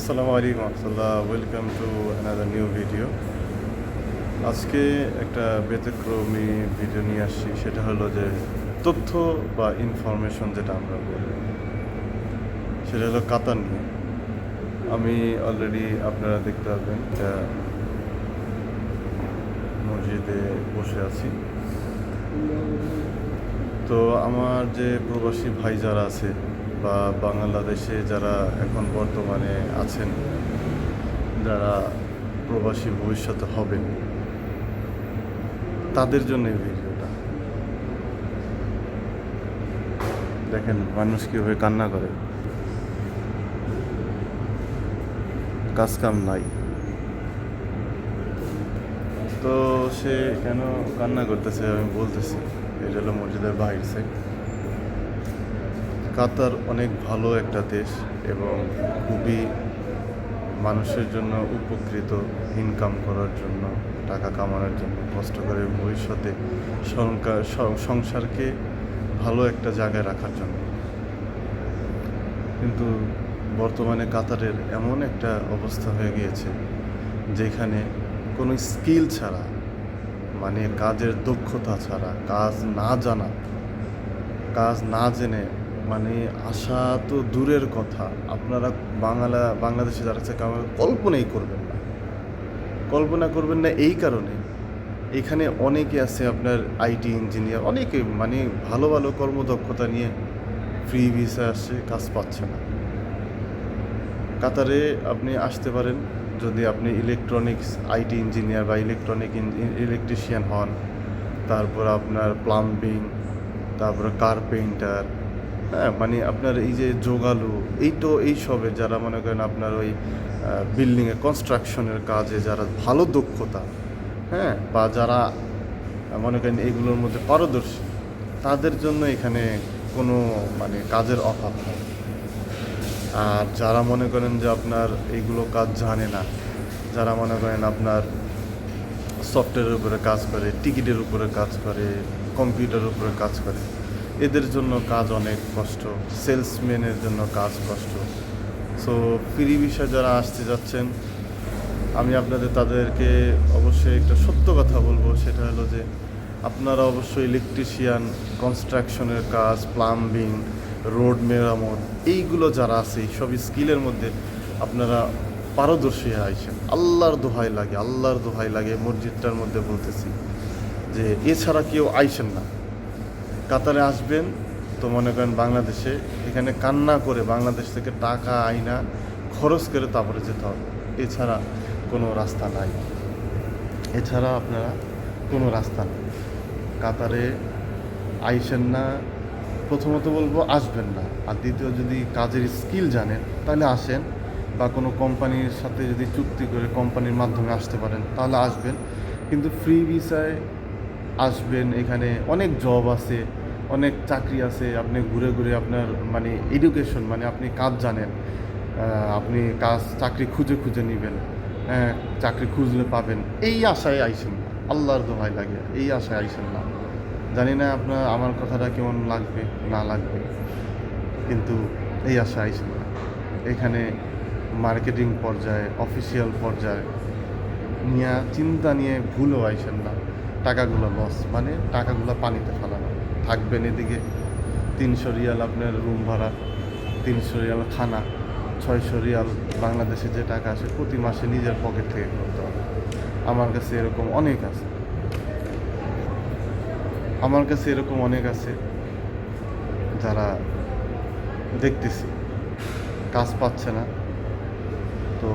আসসালামু আলাইকুম রহমতুল্লাহ, welcome to another new video. আজকে একটা ব্যতিক্রমী ভিডিও নিয়ে আসছি। সেটা হলো যে তথ্য বা ইনফরমেশন যেটা আমরা বলি, সেটা হলো কাতার নিয়ে। আমি অলরেডি আপনারা দেখতে পাবেন একটা মসজিদে বসে আছি। তো আমার যে প্রবাসী ভাই যারা আছে বা বাংলাদেশে যারা এখন বর্তমানে আছেন, যারা প্রবাসী ভবিষ্যতে হবেন, তাদের জন্য এই ভিডিওটা। দেখেন মানুষ কীভাবে কান্না করে, কাজ কাম নাই। তো সে কেন কান্না করতেছে আমি বলতেছি। এটা হলো মসজিদের বাইর সাইড। কাতার অনেক ভালো একটা দেশ এবং খুবই মানুষের জন্য উপকৃত, ইনকাম করার জন্য, টাকা কামানোর জন্য, কষ্ট করে ভবিষ্যতে সংসারকে ভালো একটা জায়গায় রাখার জন্য। কিন্তু বর্তমানে কাতারের এমন একটা অবস্থা হয়ে গিয়েছে যেখানে কোনো স্কিল ছাড়া, মানে কাজের দক্ষতা ছাড়া, কাজ না জানা, কাজ না জেনে মানে আসা তো দূরের কথা, আপনারা বাংলাদেশে যারা আছে কল্পনাই করবেন না। এই কারণে এখানে অনেকে আছে আপনার আইটি ইঞ্জিনিয়ার, অনেকে মানে ভালো ভালো কর্মদক্ষতা নিয়ে ফ্রি ভিসা আসছে, কাজ পাচ্ছে না। কাতারে আপনি আসতে পারেন যদি আপনি ইলেকট্রনিক্স আইটি ইঞ্জিনিয়ার বা ইলেকট্রিশিয়ান হন, তারপর আপনার প্লাম্বিং, তারপরে কার্পেন্টার, হ্যাঁ, মানে আপনার এই যে যোগালু, এইসবে যারা মনে করেন আপনার ওই বিল্ডিংয়ে কনস্ট্রাকশনের কাজে যারা ভালো দক্ষতা, হ্যাঁ, বা যারা মনে করেন এইগুলোর মধ্যে পারদর্শী, তাদের জন্য এখানে কোনো মানে কাজের অভাব নেই। আর যারা মনে করেন যে আপনার এইগুলো কাজ জানে না, যারা মনে করেন আপনার সফটওয়্যারের উপরে কাজ করে, টিকিটের উপরে কাজ করে, কম্পিউটারের উপরে কাজ করে, এদের জন্য কাজ অনেক কষ্ট, সেলসম্যানের জন্য কাজ কষ্ট। সো ফ্রি ভিসা যারা আসতে যাচ্ছেন, আমি তাদেরকে অবশ্যই একটা সত্য কথা বলবো। সেটা হলো যে আপনারা অবশ্যই ইলেকট্রিশিয়ান, কনস্ট্রাকশনের কাজ, প্লাম্বিং, রোড মেরামত, এইগুলো যারা আছে এই সব স্কিলের মধ্যে আপনারা পারদর্শী আইসেন। আল্লাহর দোহাই লাগে মসজিদটার মধ্যে বলতেছি যে এছাড়া কেউ আইসেন না। কাতারে আসবেন তো মনে করেন বাংলাদেশে, এখানে কান্না করে বাংলাদেশ থেকে টাকা আইনা খরচ করে তারপরে যেতে হবে। এছাড়া কোনো রাস্তা নাই, কোনো রাস্তা নেই। কাতারে আইসেন না, প্রথমত বলবো আসবেন না। আর দ্বিতীয়, যদি কাজের স্কিল জানেন তাহলে আসেন, বা কোনো কোম্পানির সাথে যদি চুক্তি করে কোম্পানির মাধ্যমে আসতে পারেন তাহলে আসবেন। কিন্তু ফ্রি ভিসায় আসবেন, এখানে অনেক জব আছে, অনেক চাকরি আছে, আপনি ঘুরে ঘুরে আপনার মানে এডুকেশন, মানে আপনি কাজ জানেন, আপনি চাকরি খুঁজে নেবেন, হ্যাঁ, চাকরি খুঁজলে পাবেন, এই আশায় আইসেন না। আল্লাহর দোহাই লাগে, এই আশায় আইসেন না। জানি না আমার কথাটা কেমন লাগবে না লাগবে, কিন্তু এই আশায় আইসেন না। এখানে মার্কেটিং পর্যায়ে, অফিসিয়াল পর্যায়ে চিন্তা নিয়ে ভুলও আইসেন না। টাকাগুলো লস, মানে টাকাগুলো পানিতে ফেলানো। থাকবেন এদিকে 300 রিয়াল আপনার রুম ভাড়া, 300 রিয়াল খানা, 600 রিয়াল বাংলাদেশে যে টাকা আসে প্রতি মাসে নিজের পকেট থেকে করতে হবে। আমার কাছে এরকম অনেক আছে যারা দেখতেছি কাজ পাচ্ছে না। তো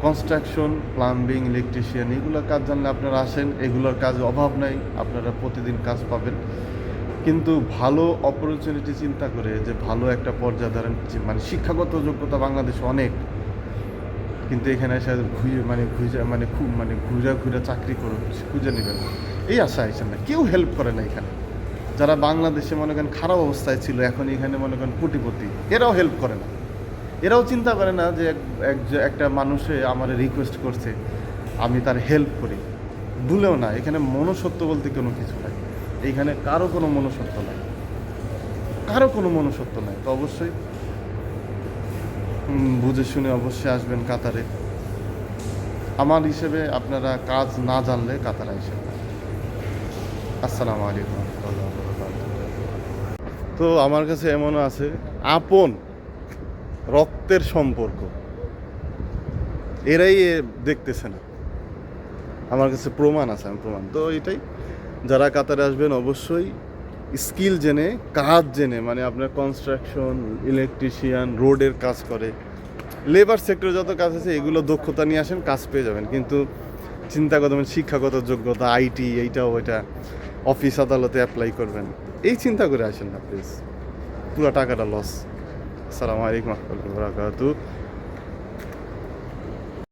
কনস্ট্রাকশন, প্লাম্বিং, ইলেকট্রিশিয়ান, এগুলোর কাজ জানলে আপনারা আসেন, এগুলোর কাজ অভাব নাই, আপনারা প্রতিদিন কাজ পাবেন। কিন্তু ভালো অপরচুনিটি চিন্তা করে যে ভালো একটা পর্যায়ে ধরেন, মানে শিক্ষাগত যোগ্যতা বাংলাদেশে অনেক, কিন্তু এখানে এসে ঘুরে চাকরি খুঁজে নেবেন, এই আশা আইসেন না। কেউ হেল্প করে না এখানে। যারা বাংলাদেশে মনে করেন খারাপ অবস্থায় ছিল, এখন এখানে মনে করেন কোটিপতি, এরাও হেল্প করে না। এরাও চিন্তা করে না যে একটা মানুষে আমার রিকোয়েস্ট করছে, আমি তার হেল্প করি। ভুলেও না, এখানে মনুষ্যত্ব বলতে কোনো কিছু নাই। এইখানে কারো কোনো মনুষ্যত্ব নাই। তো অবশ্যই বুঝে শুনে অবশ্যই আসবেন কাতারে। আমার হিসেবে আপনারা কাজ না জানলে কাতারে আসেন না। আসসালামু আলাইকুম রহমতুল্লাহ বারাকাতুহু। তো আমার কাছে এমনও আছে আপন রক্তের সম্পর্ক, এরাই দেখতেছে না। আমার কাছে প্রমাণ আছে, আমি প্রমাণ তো এটাই। যারা কাতারে আসবেন অবশ্যই স্কিল জেনে, কাজ জেনে, মানে আপনার কনস্ট্রাকশন, ইলেকট্রিশিয়ান, রোডের কাজ করে, লেবার সেক্টরে যত কাজ আছে এগুলো দক্ষতা নিয়ে আসেন, কাজ পেয়ে যাবেন। কিন্তু চিন্তা করবেন শিক্ষাগত যোগ্যতা, আইটি, এইটা ওইটা, অফিস আদালতে অ্যাপ্লাই করবেন, এই চিন্তা করে আসেন না প্লিজ, পুরো টাকাটা লস। আসসালামু আলাইকুম রহমতুল্লাহি ওয়া বারাকাতুহু।